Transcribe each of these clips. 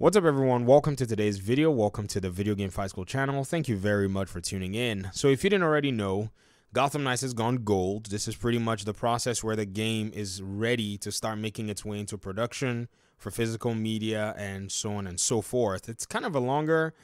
What's up, everyone? Welcome to today's video. Welcome to the Video Game Fight School channel. Thank you very much for tuning in. So if you didn't already know, Gotham Knights has gone gold. This is pretty much the process where the game is ready to start making its way into production for physical media and so on and so forth. It's kind of a longer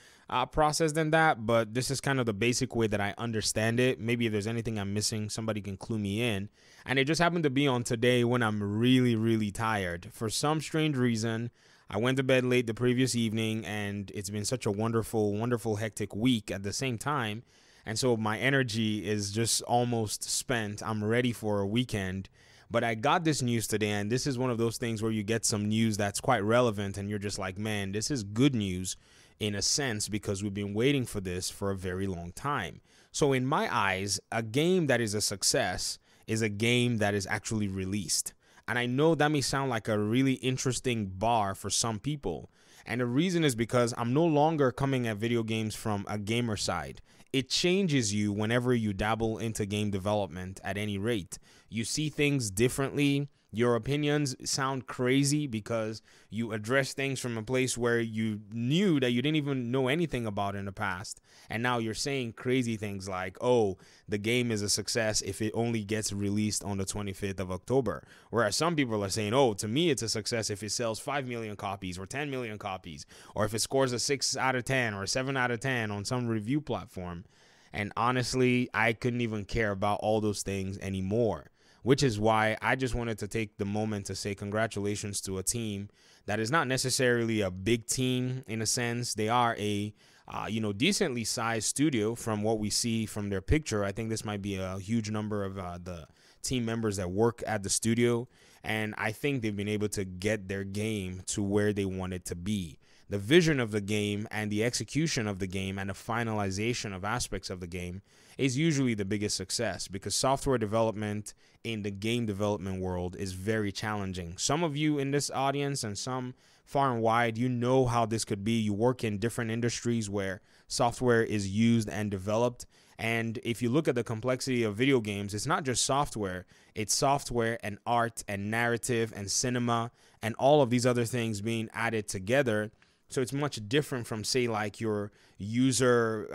process than that, but this is kind of the basic way that I understand it. Maybe if there's anything I'm missing, somebody can clue me in. And it just happened to be on today when I'm really tired. For some strange reason, I went to bed late the previous evening, and it's been such a wonderful, hectic week at the same time. And so my energy is just almost spent. I'm ready for a weekend. But I got this news today, and this is one of those things where you get some news that's quite relevant, and you're just like, man, this is good news in a sense, because we've been waiting for this for a very long time. So in my eyes, a game that is a success is a game that is actually released. And I know that may sound like a really interesting bar for some people. And the reason is because I'm no longer coming at video games from a gamer side. It changes you whenever you dabble into game development at any rate. You see things differently. Your opinions sound crazy because you address things from a place where you knew that you didn't even know anything about in the past. And now you're saying crazy things like, oh, the game is a success if it only gets released on the 25th of October. Whereas some people are saying, oh, to me, it's a success if it sells 5 million copies or 10 million copies, or if it scores a 6 out of 10 or a 7 out of 10 on some review platform. And honestly, I couldn't even care about all those things anymore. Which is why I just wanted to take the moment to say congratulations to a team that is not necessarily a big team in a sense. They are a, decently sized studio from what we see from their picture. I think this might be a huge number of the team members that work at the studio. And I think they've been able to get their game to where they want it to be. The vision of the game and the execution of the game and the finalization of aspects of the game is usually the biggest success, because software development in the game development world is very challenging. Some of you in this audience and some far and wide, you know how this could be. You work in different industries where software is used and developed. And if you look at the complexity of video games, it's not just software. It's software and art and narrative and cinema and all of these other things being added together. So it's much different from, say, like your user,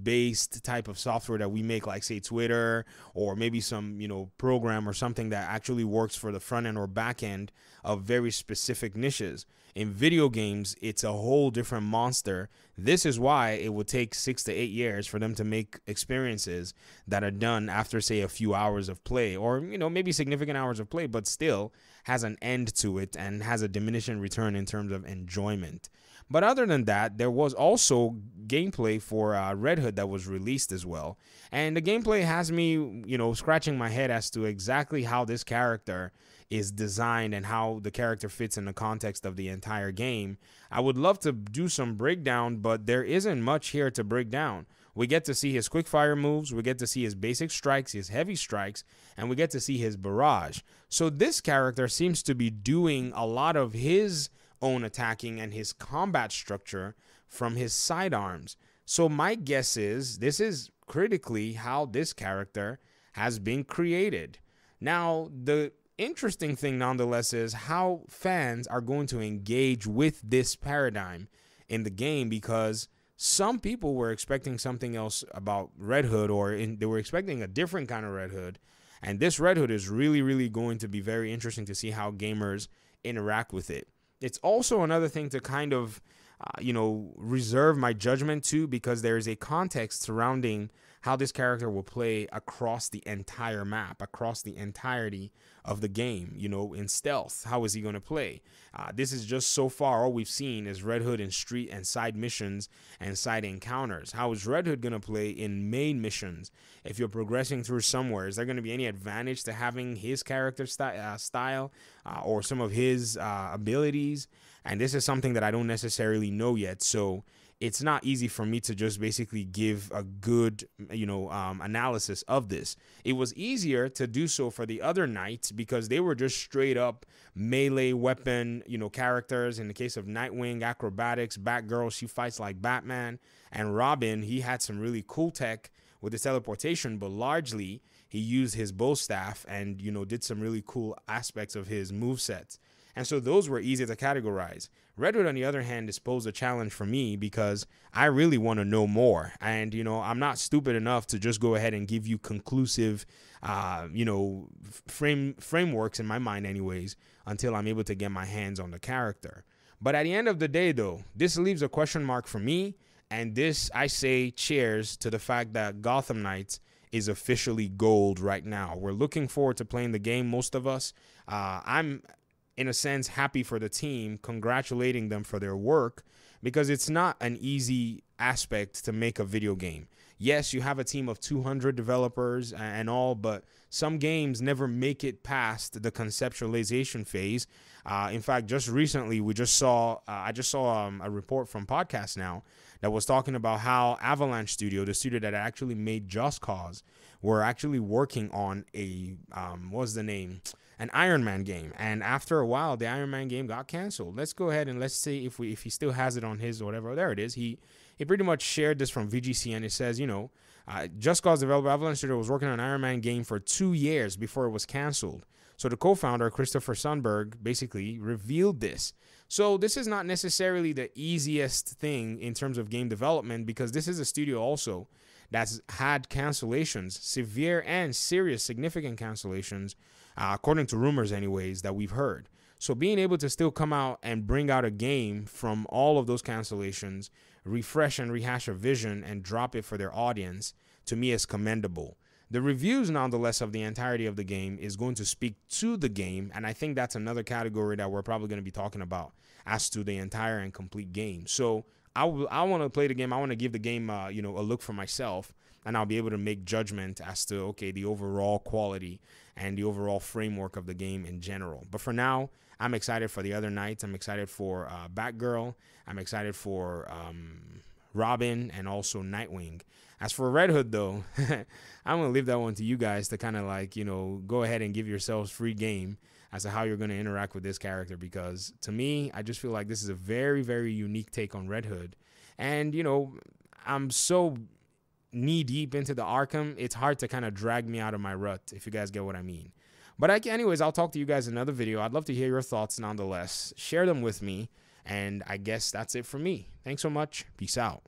based type of software that we make, like, say, Twitter, or maybe some, program or something that actually works for the front end or back end of very specific niches. In video games, it's a whole different monster. This is why it would take 6 to 8 years for them to make experiences that are done after, say, a few hours of play, or, maybe significant hours of play, but still has an end to it and has a diminishing return in terms of enjoyment. But other than that, there was also gameplay for Red Hood that was released as well. And the gameplay has me, scratching my head as to exactly how this character is designed and how the character fits in the context of the entire game. I would love to do some breakdown, but there isn't much here to break down. We get to see his quick fire moves, we get to see his basic strikes, his heavy strikes, and we get to see his barrage. So this character seems to be doing a lot of his own attacking and his combat structure from his sidearms. So my guess is this is critically how this character has been created. Now, the interesting thing nonetheless is how fans are going to engage with this paradigm in the game, because some people were expecting something else about Red Hood, or they were expecting a different kind of Red Hood. And this Red Hood is really going to be very interesting to see how gamers interact with it. It's also another thing to kind of, reserve my judgment to, because there is a context surrounding how this character will play across the entire map, across the entirety of the game, in stealth. How is he going to play? This is just so far all we've seen is Red Hood in street and side missions and side encounters. How is Red Hood going to play in main missions? If you're progressing through somewhere, is there going to be any advantage to having his character style or some of his abilities? And this is something that I don't necessarily know yet. So it's not easy for me to just basically give a good, analysis of this. It was easier to do so for the other knights because they were just straight up melee weapon, characters. In the case of Nightwing, acrobatics, Batgirl, she fights like Batman, and Robin, he had some really cool tech with his teleportation, but largely he used his bow staff and, did some really cool aspects of his movesets. And so those were easy to categorize. Red Hood, on the other hand, is posed a challenge for me because I really want to know more. And, I'm not stupid enough to just go ahead and give you conclusive, frameworks in my mind anyways, until I'm able to get my hands on the character. But at the end of the day, though, this leaves a question mark for me. And this, I say, cheers to the fact that Gotham Knights is officially gold right now. We're looking forward to playing the game, most of us. I'm, in a sense, happy for the team, congratulating them for their work, because it's not an easy aspect to make a video game. Yes, you have a team of 200 developers and all, but some games never make it past the conceptualization phase. In fact, just recently, I just saw a report from Podcast Now that was talking about how Avalanche Studio, the studio that actually made Just Cause, were actually working on a, an Iron Man game. And after a while, the Iron Man game got canceled. Let's go ahead and let's see if he still has it on his or whatever. There it is. He pretty much shared this from VGC, and it says, Just Cause developer Avalanche Studio was working on an Iron Man game for 2 years before it was canceled. So the co-founder, Christopher Sundberg, basically revealed this. So this is not necessarily the easiest thing in terms of game development, because this is a studio also that's had cancellations, severe and serious, significant cancellations, according to rumors anyways, that we've heard. So being able to still come out and bring out a game from all of those cancellations, refresh and rehash a vision and drop it for their audience, to me is commendable. The reviews, nonetheless, of the entirety of the game is going to speak to the game, and I think that's another category that we're probably going to be talking about as to the entire and complete game. So I want to play the game. I want to give the game, a look for myself, and I'll be able to make judgment as to, okay, the overall quality and the overall framework of the game in general. But for now, I'm excited for the other Knights. I'm excited for Batgirl. I'm excited for Robin and also Nightwing. As for Red Hood, though, I'm going to leave that one to you guys to kind of go ahead and give yourselves free game as to how you're going to interact with this character, because to me, I just feel like this is a very, very unique take on Red Hood. And, I'm so knee deep into the Arkham, it's hard to kind of drag me out of my rut, if you guys get what I mean. But anyways, I'll talk to you guys in another video. I'd love to hear your thoughts nonetheless. Share them with me. And I guess that's it for me. Thanks so much. Peace out.